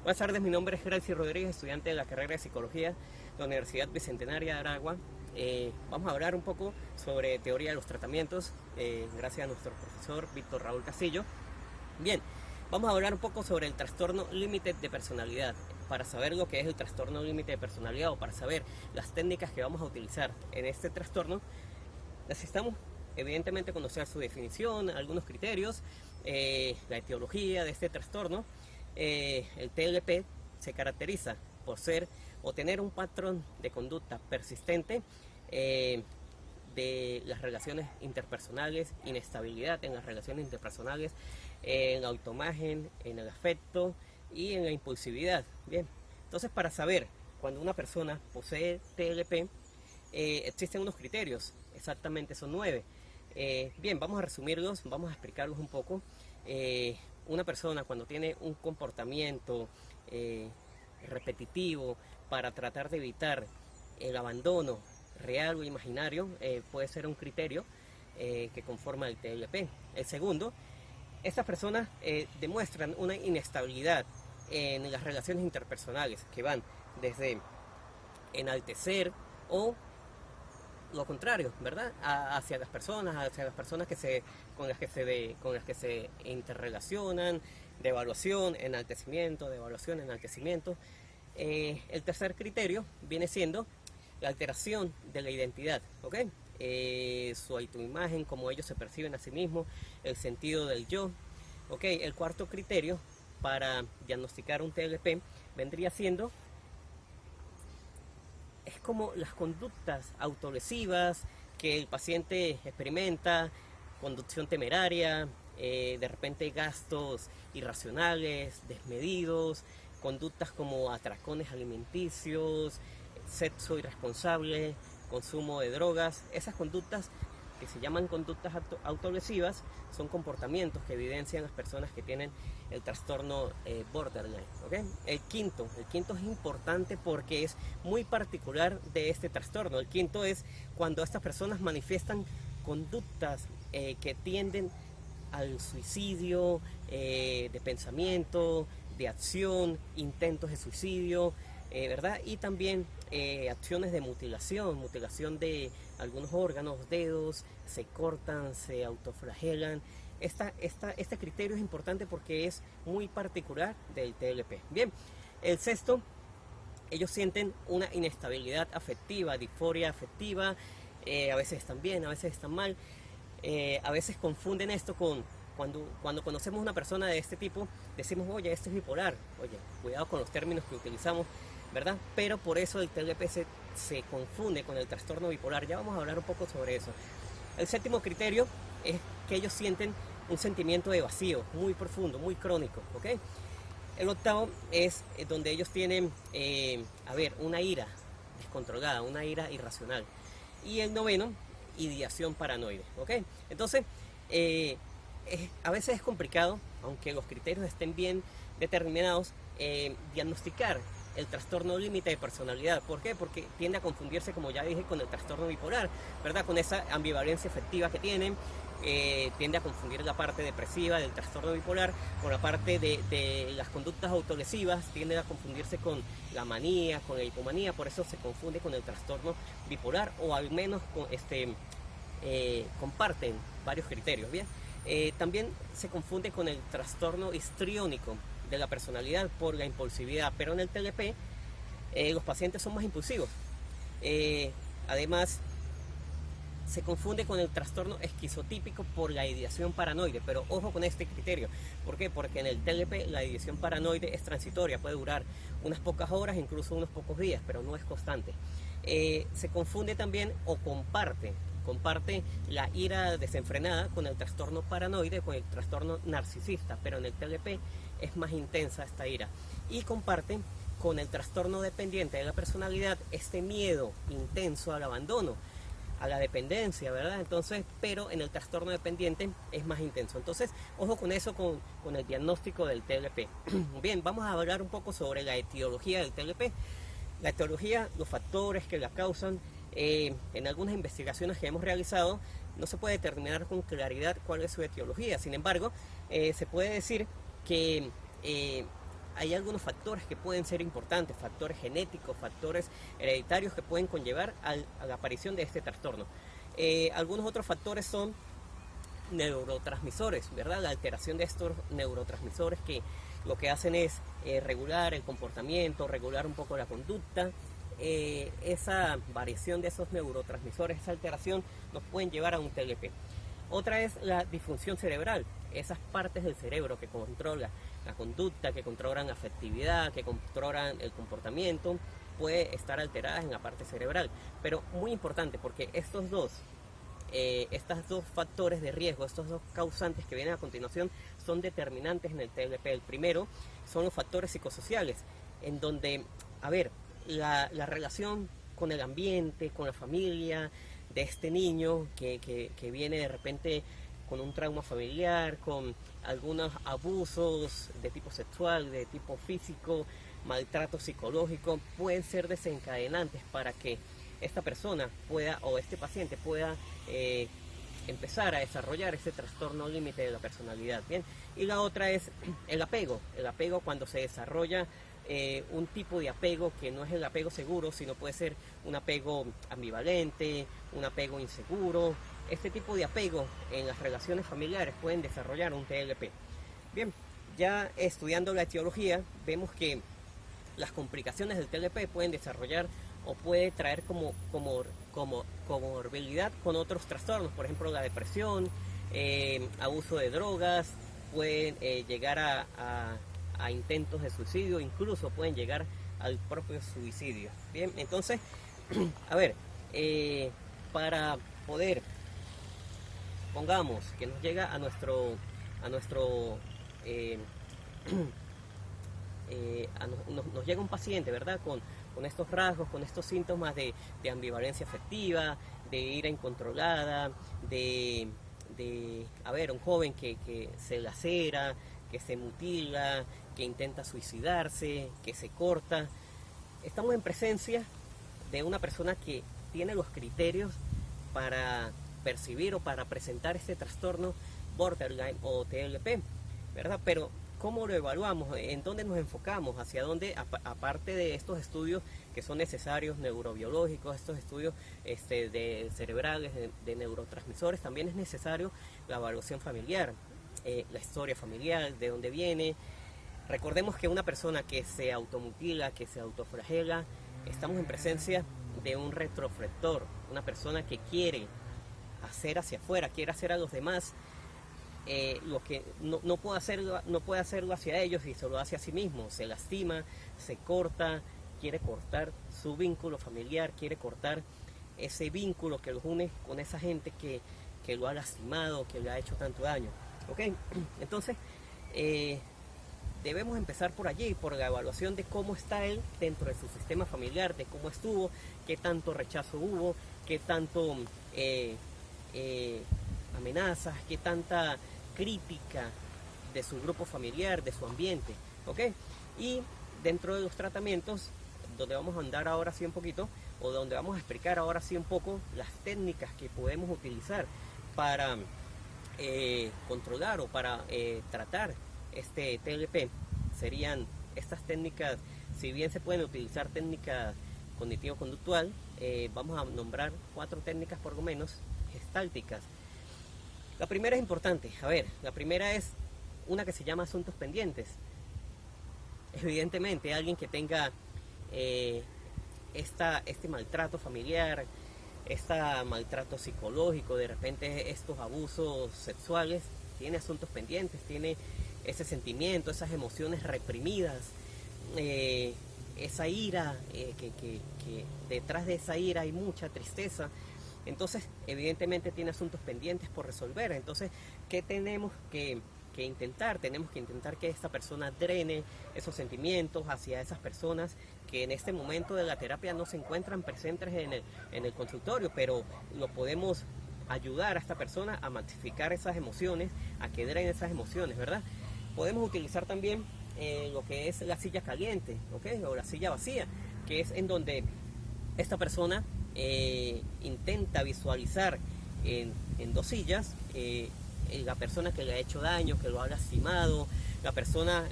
Buenas tardes, mi nombre es Gracie Rodríguez, estudiante de la carrera de Psicología de la Universidad Bicentenaria de Aragua. Vamos a hablar un poco sobre teoría de los tratamientos, gracias a nuestro profesor Víctor Raúl Castillo. Bien, vamos a hablar un poco sobre el trastorno límite de personalidad. Para saber lo que es el trastorno límite de personalidad o para saber las técnicas que vamos a utilizar en este trastorno, necesitamos evidentemente conocer su definición, algunos criterios, la etiología de este trastorno. El TLP se caracteriza por ser o tener un patrón de conducta persistente de las relaciones interpersonales, inestabilidad en las relaciones interpersonales, en la autoimagen, en el afecto y en la impulsividad. Bien, entonces para saber cuando una persona posee TLP, existen unos criterios, exactamente son 9. Bien, vamos a resumirlos, vamos a explicarlos un poco. Una persona cuando tiene un comportamiento repetitivo para tratar de evitar el abandono real o imaginario, puede ser un criterio que conforma el TLP. El segundo, estas personas demuestran una inestabilidad en las relaciones interpersonales que van desde enaltecer o lo contrario, ¿verdad? Hacia las personas con las que se interrelacionan, devaluación, enaltecimiento, devaluación, enaltecimiento. El tercer criterio viene siendo la alteración de la identidad, ¿ok? Su autoimagen, cómo ellos se perciben a sí mismos, el sentido del yo, ¿ok? El cuarto criterio para diagnosticar un TLP vendría siendo es como las conductas autolesivas que el paciente experimenta, conducción temeraria, de repente gastos irracionales, desmedidos, conductas como atracones alimenticios, sexo irresponsable, consumo de drogas. Esas conductas que se llaman conductas autolesivas son comportamientos que evidencian las personas que tienen el trastorno borderline, ¿okay? El quinto es importante porque es muy particular de este trastorno. El quinto es cuando estas personas manifiestan conductas que tienden al suicidio, de pensamiento, de acción, intentos de suicidio, ¿verdad? Y también acciones de mutilación de algunos órganos, dedos, se cortan, se autoflagelan. Este criterio es importante porque es muy particular del TLP. Bien, el sexto, ellos sienten una inestabilidad afectiva, disforia afectiva, a veces están bien, a veces están mal, a veces confunden esto con cuando conocemos una persona de este tipo, decimos, oye, este es bipolar, oye, cuidado con los términos que utilizamos, ¿verdad? Pero por eso el TLP se confunde con el trastorno bipolar. Ya vamos a hablar un poco sobre eso. El séptimo criterio es que ellos sienten un sentimiento de vacío muy profundo, muy crónico, ¿ok? El octavo es donde ellos tienen, una ira descontrolada, una ira irracional. Y el noveno, ideación paranoide, ¿ok? Entonces, a veces es complicado, aunque los criterios estén bien determinados, diagnosticar el trastorno límite de personalidad. ¿Por qué? Porque tiende a confundirse, como ya dije, con el trastorno bipolar, ¿verdad? Con esa ambivalencia afectiva que tienen, tiende a confundir la parte depresiva del trastorno bipolar con la parte de las conductas autolesivas, tiende a confundirse con la manía, con la hipomanía, por eso se confunde con el trastorno bipolar, o al menos comparten varios criterios, ¿bien? También se confunde con el trastorno histriónico de la personalidad por la impulsividad, pero en el TLP los pacientes son más impulsivos. Además, se confunde con el trastorno esquizotípico por la ideación paranoide, pero ojo con este criterio. ¿Por qué? Porque en el TLP la ideación paranoide es transitoria, puede durar unas pocas horas, incluso unos pocos días, pero no es constante. Se confunde también o comparte la ira desenfrenada con el trastorno paranoide, con el trastorno narcisista, pero en el TLP es más intensa esta ira. Y comparte con el trastorno dependiente de la personalidad este miedo intenso al abandono, a la dependencia, ¿verdad? Entonces, pero en el trastorno dependiente es más intenso. Entonces, ojo con eso, con el diagnóstico del TLP. Bien, vamos a hablar un poco sobre la etiología del TLP. La etiología, los factores que la causan. En algunas investigaciones que hemos realizado no se puede determinar con claridad cuál es su etiología. Sin embargo, se puede decir que hay algunos factores que pueden ser importantes, factores genéticos, factores hereditarios que pueden conllevar a la aparición de este trastorno. Algunos otros factores son neurotransmisores, ¿verdad? La alteración de estos neurotransmisores que lo que hacen es regular el comportamiento, regular un poco la conducta. Esa variación de esos neurotransmisores, esa alteración, nos pueden llevar a un TLP. Otra es la disfunción cerebral, esas partes del cerebro que controlan la conducta, que controlan la afectividad, que controlan el comportamiento, puede estar alteradas en la parte cerebral. Pero muy importante, porque estos dos factores de riesgo, estos dos causantes que vienen a continuación, son determinantes en el TLP. El primero son los factores psicosociales, en donde, a ver, la relación con el ambiente, con la familia de este niño que viene de repente con un trauma familiar, con algunos abusos de tipo sexual, de tipo físico, maltrato psicológico, pueden ser desencadenantes para que esta persona pueda, o este paciente pueda empezar a desarrollar ese trastorno límite de la personalidad. Bien, y la otra es el apego cuando se desarrolla un tipo de apego que no es el apego seguro, sino puede ser un apego ambivalente, un apego inseguro. Este tipo de apego en las relaciones familiares pueden desarrollar un TLP. Bien, ya estudiando la etiología, vemos que las complicaciones del TLP pueden desarrollar o puede traer como comorbilidad con otros trastornos, por ejemplo la depresión, abuso de drogas, pueden llegar a intentos de suicidio, incluso pueden llegar al propio suicidio. Bien, entonces, a ver, para poder, pongamos que nos llega a nuestro nos llega un paciente, ¿verdad? Con estos rasgos, con estos síntomas de ambivalencia afectiva, de ira incontrolada, a ver, un joven que se lacera, que se mutila, que intenta suicidarse, que se corta. Estamos en presencia de una persona que tiene los criterios para percibir o para presentar este trastorno borderline o TLP, ¿verdad? Pero ¿cómo lo evaluamos? ¿En dónde nos enfocamos? ¿Hacia dónde? Aparte de estos estudios que son necesarios, neurobiológicos, estos estudios de cerebrales, de neurotransmisores, también es necesario la evaluación familiar, la historia familiar, de dónde viene. Recordemos que una persona que se automutila, que se autoflagela, estamos en presencia de un retroflector, una persona que quiere hacer hacia afuera, quiere hacer a los demás lo que no puede hacerlo hacia ellos y se lo hace a sí mismo. Se lastima, se corta, quiere cortar su vínculo familiar, quiere cortar ese vínculo que los une con esa gente que lo ha lastimado, que le ha hecho tanto daño. ¿Ok? Entonces, debemos empezar por allí, por la evaluación de cómo está él dentro de su sistema familiar, de cómo estuvo, qué tanto rechazo hubo, qué tanto amenazas, qué tanta crítica de su grupo familiar, de su ambiente, ¿ok? Y dentro de los tratamientos, donde vamos a andar ahora sí un poquito, o donde vamos a explicar ahora sí un poco las técnicas que podemos utilizar para controlar o para tratar este TLP, serían estas técnicas. Si bien se pueden utilizar técnicas cognitivo-conductual, vamos a nombrar 4 técnicas por lo menos gestálticas. La primera es importante, a ver, la primera es una que se llama asuntos pendientes. Evidentemente, alguien que tenga este maltrato familiar, este maltrato psicológico, de repente estos abusos sexuales, tiene asuntos pendientes, tiene ese sentimiento, esas emociones reprimidas, esa ira, que detrás de esa ira hay mucha tristeza. Entonces, evidentemente tiene asuntos pendientes por resolver. Entonces, ¿qué tenemos que intentar? Tenemos que intentar que esta persona drene esos sentimientos hacia esas personas que en este momento de la terapia no se encuentran presentes en el consultorio, pero lo podemos ayudar a esta persona a matificar esas emociones, a que drene esas emociones, ¿verdad? Podemos utilizar también lo que es la silla caliente, ¿ok? O la silla vacía, que es en donde esta persona intenta visualizar en 2 sillas la persona que le ha hecho daño, que lo ha lastimado, la persona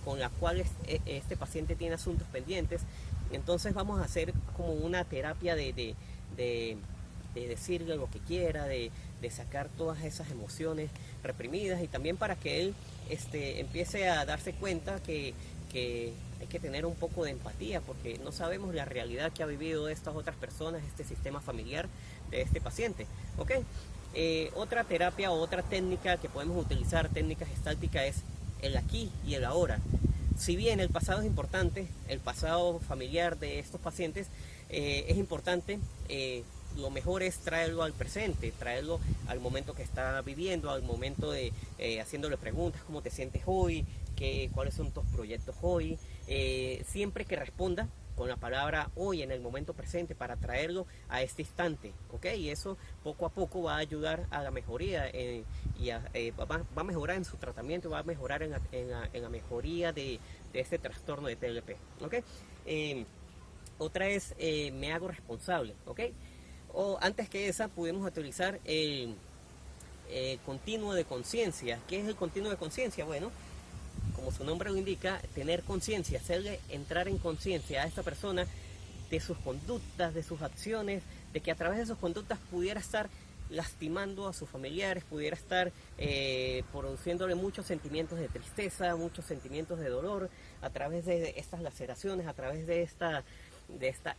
con la cual este paciente tiene asuntos pendientes. Entonces vamos a hacer como una terapia de decirle lo que quiera, de sacar todas esas emociones reprimidas, y también para que él empiece a darse cuenta que hay que tener un poco de empatía, porque no sabemos la realidad que ha vivido estas otras personas, este sistema familiar de este paciente. ¿Ok? Otra terapia o otra técnica que podemos utilizar, técnica gestáltica, es el aquí y el ahora. Si bien el pasado es importante, el pasado familiar de estos pacientes es importante, lo mejor es traerlo al presente, traerlo al momento que está viviendo, al momento de haciéndole preguntas: ¿cómo te sientes hoy? ¿Cuáles son tus proyectos hoy? Siempre que responda con la palabra hoy, en el momento presente, para traerlo a este instante, ¿ok? Y eso poco a poco va a ayudar a la mejoría y va a mejorar en su tratamiento, va a mejorar en la mejoría de este trastorno de TLP, ¿ok? Otra es me hago responsable, ¿ok? O antes que esa pudimos utilizar el continuo de conciencia. ¿Qué es el continuo de conciencia? Bueno, como su nombre lo indica, tener conciencia, hacerle entrar en conciencia a esta persona de sus conductas, de sus acciones, de que a través de sus conductas pudiera estar lastimando a sus familiares, pudiera estar produciéndole muchos sentimientos de tristeza, muchos sentimientos de dolor, a través de estas laceraciones, a través de esta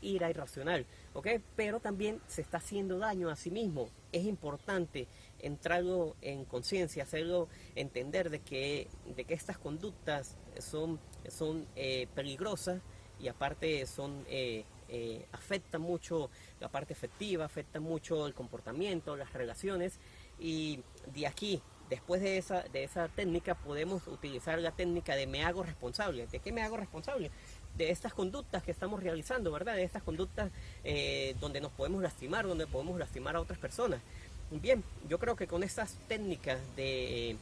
ira irracional, ¿ok? Pero también se está haciendo daño a sí mismo. Es importante entrarlo en conciencia, hacerlo entender de que estas conductas son peligrosas, y aparte afectan mucho la parte afectiva, afectan mucho el comportamiento, las relaciones. Y de aquí, después de esa técnica, podemos utilizar la técnica de me hago responsable. ¿De qué me hago responsable? De estas conductas que estamos realizando, ¿verdad? De estas conductas donde nos podemos lastimar, donde podemos lastimar a otras personas. Bien, yo creo que con estas técnicas de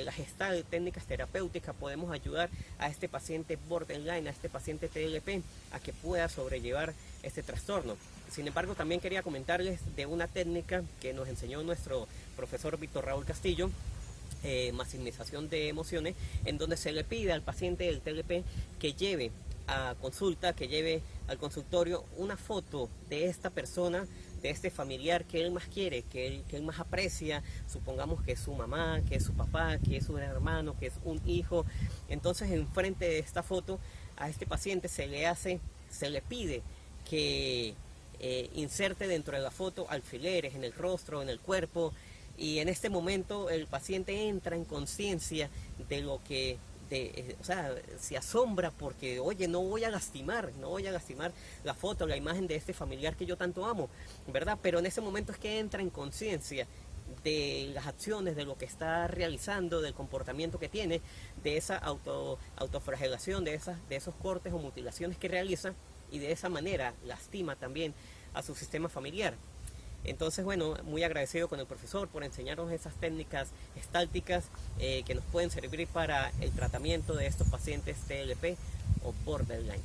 la Gestalt, técnicas terapéuticas, podemos ayudar a este paciente borderline, a este paciente TLP, a que pueda sobrellevar este trastorno. Sin embargo, también quería comentarles de una técnica que nos enseñó nuestro profesor Víctor Raúl Castillo, maximización de emociones, en donde se le pide al paciente del TLP que lleve a consulta, que lleve al consultorio una foto de esta persona, de este familiar que él más quiere, que él más aprecia. Supongamos que es su mamá, que es su papá, que es un hermano, que es un hijo. Entonces, enfrente de esta foto, a este paciente se le pide que inserte dentro de la foto alfileres en el rostro, en el cuerpo, y en este momento el paciente entra en conciencia de lo que o sea, se asombra porque, oye, no voy a lastimar la foto, la imagen de este familiar que yo tanto amo, ¿verdad? Pero en ese momento es que entra en conciencia de las acciones, de lo que está realizando, del comportamiento que tiene, de esa autoflagelación, de esos cortes o mutilaciones que realiza, y de esa manera lastima también a su sistema familiar. Entonces, bueno, muy agradecido con el profesor por enseñarnos esas técnicas gestálticas que nos pueden servir para el tratamiento de estos pacientes TLP o borderline.